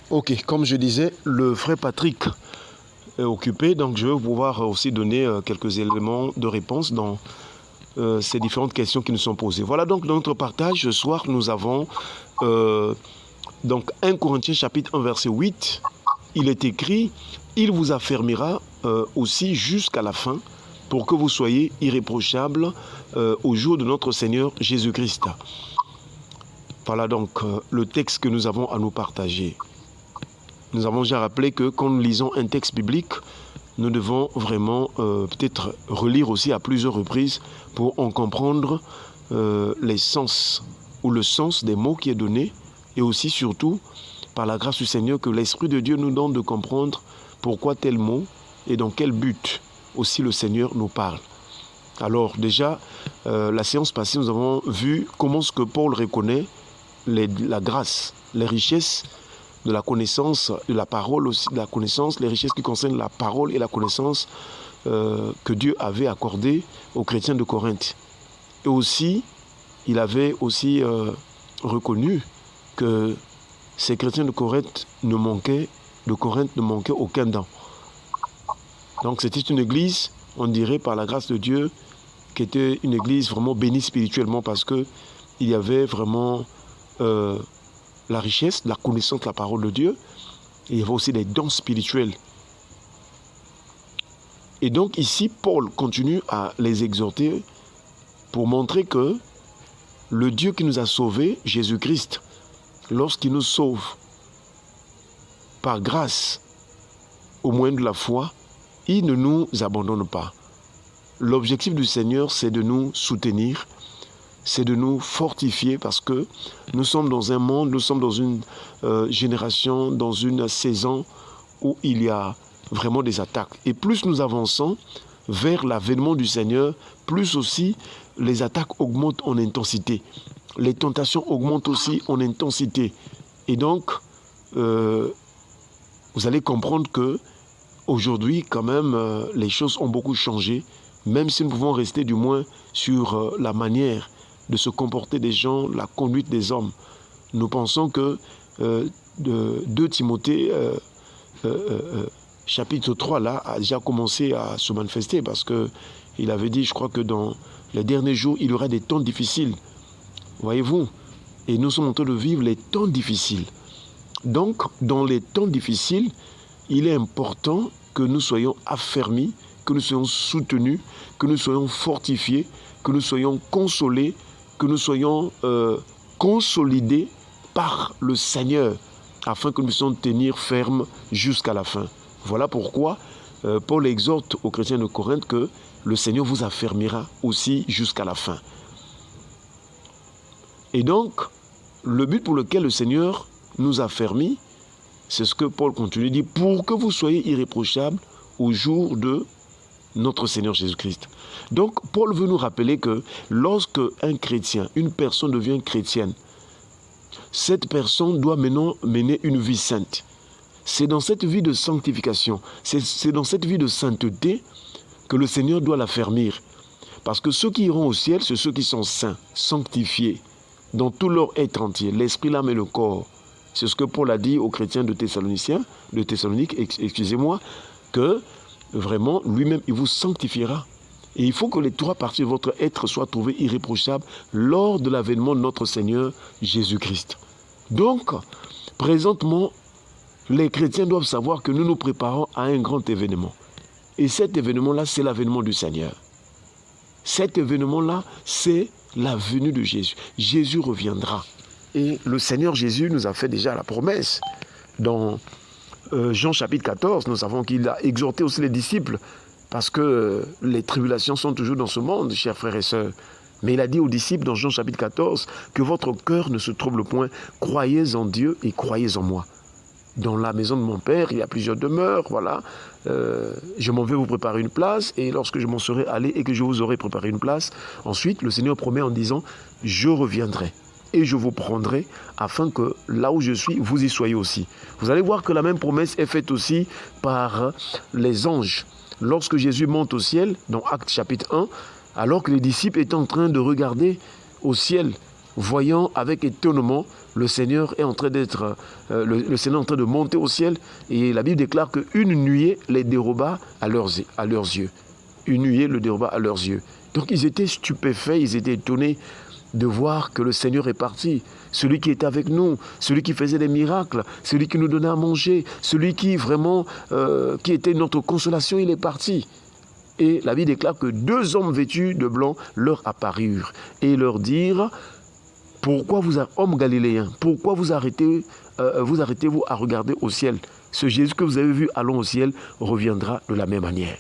Ok, comme je disais, le frère Patrick est occupé, donc je vais pouvoir aussi donner quelques éléments de réponse dans ces différentes questions qui nous sont posées. Voilà donc notre partage. Ce soir, nous avons donc 1 Corinthiens chapitre 1 verset 8. Il est écrit, il vous affermira aussi jusqu'à la fin pour que vous soyez irréprochables au jour de notre Seigneur Jésus-Christ. Voilà donc le texte que nous avons à nous partager. Nous avons déjà rappelé que quand nous lisons un texte biblique, nous devons vraiment peut-être relire aussi à plusieurs reprises pour en comprendre les sens ou le sens des mots qui est donné et aussi surtout par la grâce du Seigneur que l'Esprit de Dieu nous donne de comprendre pourquoi tel mot et dans quel but aussi le Seigneur nous parle. Alors déjà, la séance passée, nous avons vu comment ce que Paul reconnaît la grâce, les richesses de la connaissance, de la parole aussi, de la connaissance, les richesses qui concernent la parole et la connaissance que Dieu avait accordées aux chrétiens de Corinthe. Et aussi, il avait aussi reconnu que ces chrétiens de Corinthe ne manquaient aucun don. Donc c'était une église, on dirait par la grâce de Dieu, qui était une église vraiment bénie spirituellement parce qu'il y avait vraiment la richesse, la connaissance de la parole de Dieu. Et il y avait aussi des dons spirituels. Et donc ici, Paul continue à les exhorter pour montrer que le Dieu qui nous a sauvés, Jésus-Christ, lorsqu'il nous sauve par grâce, au moyen de la foi, il ne nous abandonne pas. L'objectif du Seigneur, c'est de nous soutenir, c'est de nous fortifier parce que nous sommes dans un monde, nous sommes dans une génération, dans une saison où il y a vraiment des attaques. Et plus nous avançons vers l'avènement du Seigneur, plus aussi les attaques augmentent en intensité. Les tentations augmentent aussi en intensité. Et donc, vous allez comprendre que aujourd'hui, quand même, les choses ont beaucoup changé, même si nous pouvons rester du moins sur la manière de se comporter des gens, la conduite des hommes. Nous pensons que 2 Timothée chapitre 3 là a déjà commencé à se manifester parce qu'il avait dit, je crois que dans les derniers jours, il y aura des temps difficiles. Voyez-vous? Et nous sommes en train de vivre les temps difficiles. Donc, dans les temps difficiles, il est important que nous soyons affermis, que nous soyons soutenus, que nous soyons fortifiés, que nous soyons consolés, que nous soyons consolidés par le Seigneur, afin que nous puissions tenir ferme jusqu'à la fin. Voilà pourquoi Paul exhorte aux chrétiens de Corinthe que le Seigneur vous affermira aussi jusqu'à la fin. Et donc, le but pour lequel le Seigneur nous a fermis, c'est ce que Paul continue de dire, pour que vous soyez irréprochables au jour de notre Seigneur Jésus-Christ. Donc, Paul veut nous rappeler que lorsque un chrétien, une personne devient chrétienne, cette personne doit maintenant mener une vie sainte. C'est dans cette vie de sanctification, c'est dans cette vie de sainteté que le Seigneur doit l'affermir. Parce que ceux qui iront au ciel, c'est ceux qui sont saints, sanctifiés, dans tout leur être entier, l'esprit, l'âme et le corps. C'est ce que Paul a dit aux chrétiens de Thessalonique, excusez-moi, que vraiment, lui-même, il vous sanctifiera. Et il faut que les 3 parties de votre être soient trouvées irréprochables lors de l'avènement de notre Seigneur Jésus-Christ. Donc, présentement, les chrétiens doivent savoir que nous nous préparons à un grand événement. Et cet événement-là, c'est l'avènement du Seigneur. Cet événement-là, c'est la venue de Jésus. Jésus reviendra. Et le Seigneur Jésus nous a fait déjà la promesse. Dans Jean chapitre 14, nous savons qu'il a exhorté aussi les disciples parce que les tribulations sont toujours dans ce monde, chers frères et sœurs. Mais il a dit aux disciples dans Jean chapitre 14 que votre cœur ne se trouble point. Croyez en Dieu et croyez en moi. Dans la maison de mon Père, il y a plusieurs demeures, voilà. Je m'en vais vous préparer une place et lorsque je m'en serai allé et que je vous aurai préparé une place, ensuite le Seigneur promet en disant « Je reviendrai ». Et je vous prendrai afin que là où je suis, vous y soyez aussi. Vous allez voir que la même promesse est faite aussi par les anges. Lorsque Jésus monte au ciel, dans Actes chapitre 1, alors que les disciples étaient en train de regarder au ciel voyant avec étonnement, le Seigneur est en train d'être, le Seigneur est en train de monter au ciel, et la Bible déclare qu'une nuée les déroba à leurs yeux. Une nuée le déroba à leurs yeux. Donc ils étaient stupéfaits, ils étaient étonnés de voir que le Seigneur est parti. Celui qui était avec nous, celui qui faisait des miracles, celui qui nous donnait à manger, celui qui vraiment, qui était notre consolation, il est parti. Et la Bible déclare que 2 hommes vêtus de blanc leur apparurent et leur dirent: pourquoi vous, hommes galiléens, pourquoi vous arrêtez-vous à regarder au ciel? Ce Jésus que vous avez vu allant au ciel reviendra de la même manière.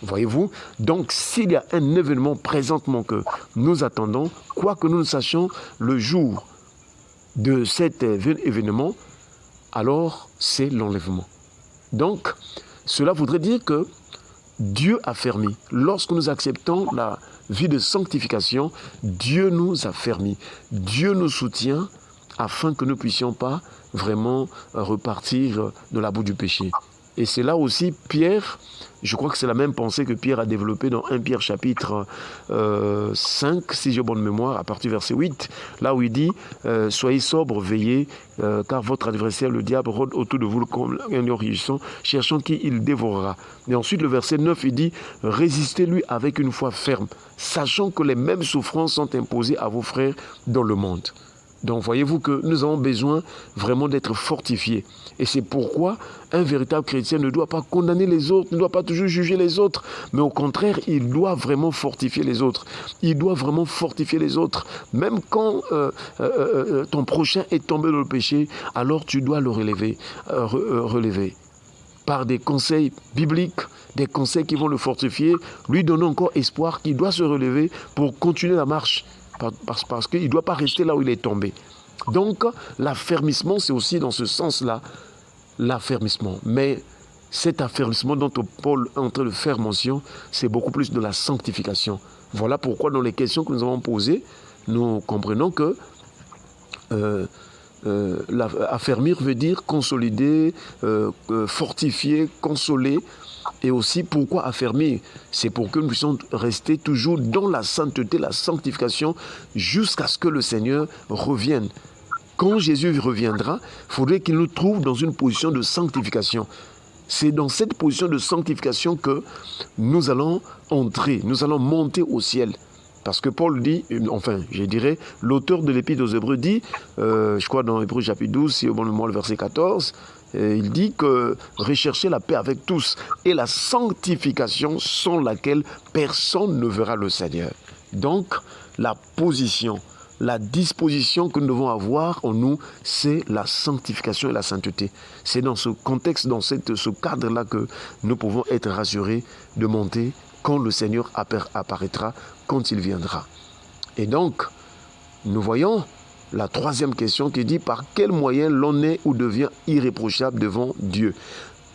Voyez-vous? Donc, s'il y a un événement présentement que nous attendons, quoi que nous ne sachions le jour de cet événement, alors c'est l'enlèvement. Donc, cela voudrait dire que Dieu a fermé. Lorsque nous acceptons la vie de sanctification, Dieu nous a fermé. Dieu nous soutient afin que nous ne puissions pas vraiment repartir de la boue du péché. Et c'est là aussi Pierre, je crois que c'est la même pensée que Pierre a développée dans 1 Pierre chapitre 5, si j'ai bonne mémoire, à partir du verset 8, là où il dit « Soyez sobres, veillez, car votre adversaire, le diable, rôde autour de vous comme un lion rugissant, cherchant qui il dévorera. » Et ensuite, le verset 9, il dit « Résistez-lui avec une foi ferme, sachant que les mêmes souffrances sont imposées à vos frères dans le monde. » Donc voyez-vous que nous avons besoin vraiment d'être fortifiés. Et c'est pourquoi un véritable chrétien ne doit pas condamner les autres, ne doit pas toujours juger les autres, mais au contraire, il doit vraiment fortifier les autres. Il doit vraiment fortifier les autres. Même quand ton prochain est tombé dans le péché, alors tu dois le relever par des conseils bibliques, des conseils qui vont le fortifier, lui donner encore espoir qu'il doit se relever pour continuer la marche. Parce qu'il ne doit pas rester là où il est tombé. Donc, l'affermissement, c'est aussi dans ce sens-là, l'affermissement. Mais cet affermissement dont Paul est en train de faire mention, c'est beaucoup plus de la sanctification. Voilà pourquoi dans les questions que nous avons posées, nous comprenons que affermir veut dire consolider, fortifier, consoler. Et aussi, pourquoi affermir? C'est pour que nous puissions rester toujours dans la sainteté, la sanctification, jusqu'à ce que le Seigneur revienne. Quand Jésus reviendra, il faudrait qu'il nous trouve dans une position de sanctification. C'est dans cette position de sanctification que nous allons entrer, nous allons monter au ciel. Parce que Paul dit, enfin, je dirais, l'auteur de l'Épître aux Hébreux dit, je crois dans Hébreux chapitre 12, si au bon moment le verset 14, il dit que recherchez la paix avec tous et la sanctification sans laquelle personne ne verra le Seigneur. Donc, la position, la disposition que nous devons avoir en nous, c'est la sanctification et la sainteté. C'est dans ce contexte, dans ce cadre-là que nous pouvons être rassurés de monter quand le Seigneur apparaîtra, quand il viendra. Et donc, nous voyons la troisième question qui dit par quel moyen l'on est ou devient irréprochable devant Dieu.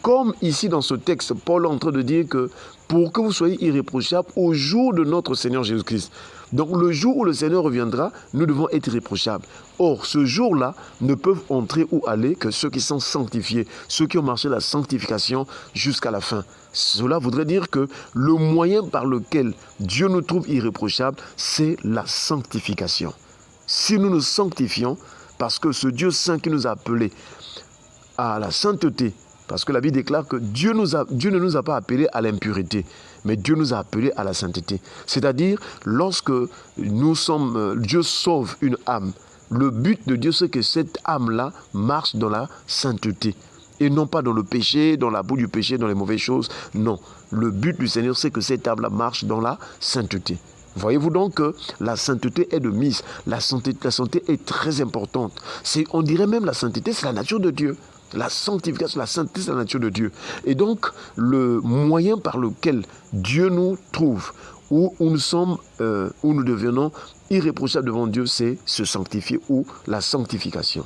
Comme ici dans ce texte, Paul est en train de dire que pour que vous soyez irréprochable au jour de notre Seigneur Jésus-Christ. Donc le jour où le Seigneur reviendra, nous devons être irréprochables. Or, ce jour-là ne peuvent entrer ou aller que ceux qui sont sanctifiés, ceux qui ont marché la sanctification jusqu'à la fin. Cela voudrait dire que le moyen par lequel Dieu nous trouve irréprochables, c'est la sanctification. Si nous nous sanctifions, parce que ce Dieu saint qui nous a appelés à la sainteté, parce que la Bible déclare que Dieu ne nous a pas appelés à l'impureté, mais Dieu nous a appelés à la sainteté. C'est-à-dire, lorsque Dieu sauve une âme, le but de Dieu, c'est que cette âme-là marche dans la sainteté. Et non pas dans le péché, dans la boue du péché, dans les mauvaises choses. Non, le but du Seigneur, c'est que cette âme-là marche dans la sainteté. Voyez-vous donc que la sainteté est de mise. La santé est très importante. On dirait même la sainteté, c'est la nature de Dieu. La sanctification, la sainteté, c'est la nature de Dieu. Et donc, le moyen par lequel Dieu nous trouve, où nous devenons irréprochables devant Dieu, c'est se sanctifier ou la sanctification.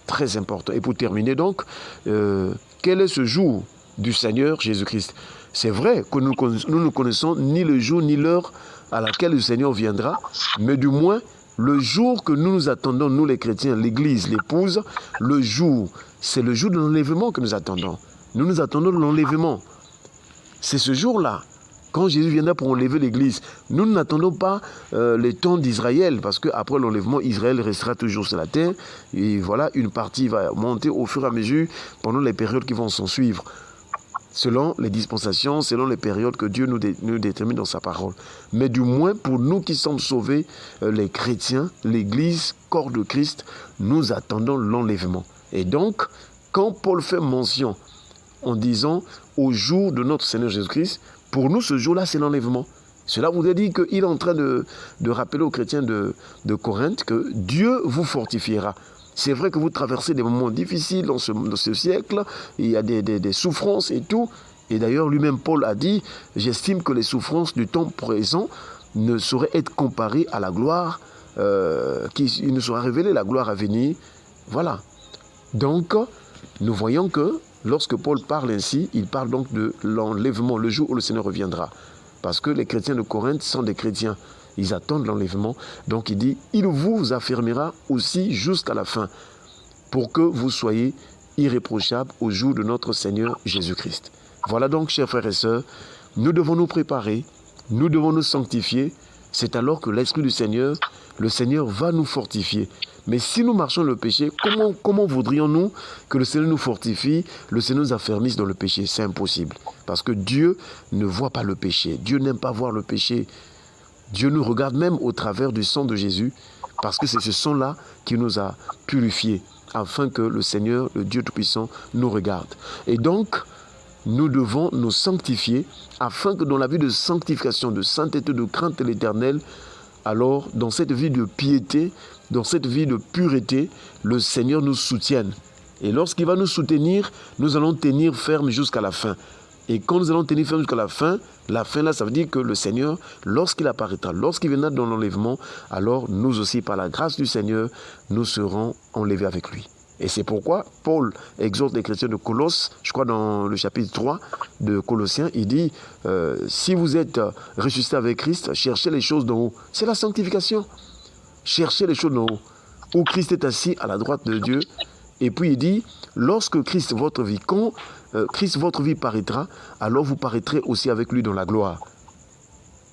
Très important. Et pour terminer donc, quel est ce jour du Seigneur Jésus-Christ? C'est vrai que nous ne connaissons ni le jour ni l'heure à laquelle le Seigneur viendra, mais du moins, le jour que nous attendons, nous les chrétiens, l'Église, l'épouse, le jour, c'est le jour de l'enlèvement que nous attendons. Nous attendons l'enlèvement. C'est ce jour-là Quand Jésus viendra pour enlever l'Église, nous n'attendons pas les temps d'Israël, parce qu'après l'enlèvement, Israël restera toujours sur la terre. Et voilà, une partie va monter au fur et à mesure pendant les périodes qui vont s'en suivre, selon les dispensations, selon les périodes que Dieu nous détermine dans sa parole. Mais du moins, pour nous qui sommes sauvés, les chrétiens, l'Église, corps de Christ, nous attendons l'enlèvement. Et donc, quand Paul fait mention en disant au jour de notre Seigneur Jésus-Christ, pour nous, ce jour-là, c'est l'enlèvement. Cela voudrait dire qu'il est en train de rappeler aux chrétiens de Corinthe que Dieu vous fortifiera. C'est vrai que vous traversez des moments difficiles dans ce siècle, il y a des souffrances et tout. Et d'ailleurs, lui-même, Paul a dit, j'estime que les souffrances du temps présent ne sauraient être comparées à la gloire, il nous sera révélé la gloire à venir. Voilà. Donc, nous voyons que lorsque Paul parle ainsi, il parle donc de l'enlèvement, le jour où le Seigneur reviendra. Parce que les chrétiens de Corinthe sont des chrétiens. Ils attendent l'enlèvement. Donc il dit, il vous affermira aussi jusqu'à la fin, pour que vous soyez irréprochables au jour de notre Seigneur Jésus-Christ. Voilà donc, chers frères et sœurs, nous devons nous préparer, nous devons nous sanctifier. C'est alors que l'Esprit du Seigneur, le Seigneur va nous fortifier. Mais si nous marchons le péché, comment voudrions-nous que le Seigneur nous fortifie, le Seigneur nous affermisse dans le péché? C'est impossible. Parce que Dieu ne voit pas le péché. Dieu n'aime pas voir le péché. Dieu nous regarde même au travers du sang de Jésus, parce que c'est ce sang-là qui nous a purifiés, afin que le Seigneur, le Dieu Tout-Puissant, nous regarde. Et donc, nous devons nous sanctifier, afin que dans la vie de sanctification, de sainteté, de crainte de l'Éternel, alors dans cette vie de piété, dans cette vie de pureté, le Seigneur nous soutienne. Et lorsqu'il va nous soutenir, nous allons tenir ferme jusqu'à la fin. Et quand nous allons tenir ferme jusqu'à la fin là, ça veut dire que le Seigneur, lorsqu'il apparaîtra, lorsqu'il viendra dans l'enlèvement, alors nous aussi, par la grâce du Seigneur, nous serons enlevés avec lui. Et c'est pourquoi Paul exhorte les chrétiens de Colosse, je crois dans le chapitre 3 de Colossiens, il dit, si vous êtes ressuscité avec Christ, cherchez les choses d'en haut. C'est la sanctification. Cherchez les choses d'en haut, où Christ est assis à la droite de Dieu. Et puis il dit, lorsque Christ, votre vie paraîtra, alors vous paraîtrez aussi avec lui dans la gloire.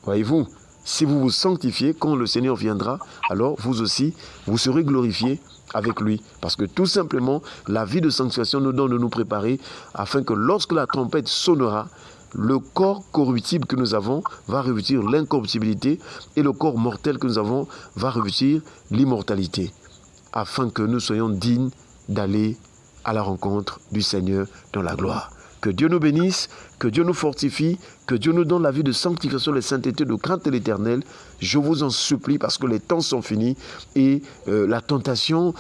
Voyez-vous, si vous vous sanctifiez, quand le Seigneur viendra, alors vous aussi, vous serez glorifiés avec lui. Parce que tout simplement, la vie de sanctification nous donne de nous préparer afin que lorsque la trompette sonnera, le corps corruptible que nous avons va revêtir l'incorruptibilité et le corps mortel que nous avons va revêtir l'immortalité, afin que nous soyons dignes d'aller à la rencontre du Seigneur dans la gloire. Que Dieu nous bénisse, que Dieu nous fortifie, que Dieu nous donne la vie de sanctification, de sainteté, de crainte de l'Éternel. Je vous en supplie parce que les temps sont finis et la tentation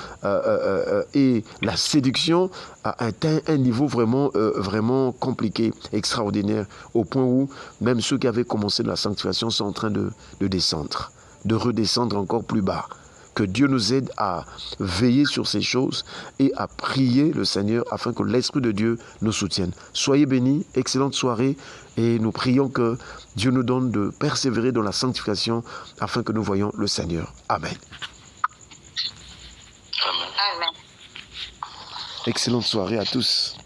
et la séduction a atteint un niveau vraiment compliqué, extraordinaire, au point où même ceux qui avaient commencé la sanctification sont en train de descendre, de redescendre encore plus bas. Que Dieu nous aide à veiller sur ces choses et à prier le Seigneur afin que l'Esprit de Dieu nous soutienne. Soyez bénis, excellente soirée et nous prions que Dieu nous donne de persévérer dans la sanctification afin que nous voyions le Seigneur. Amen. Amen. Excellente soirée à tous.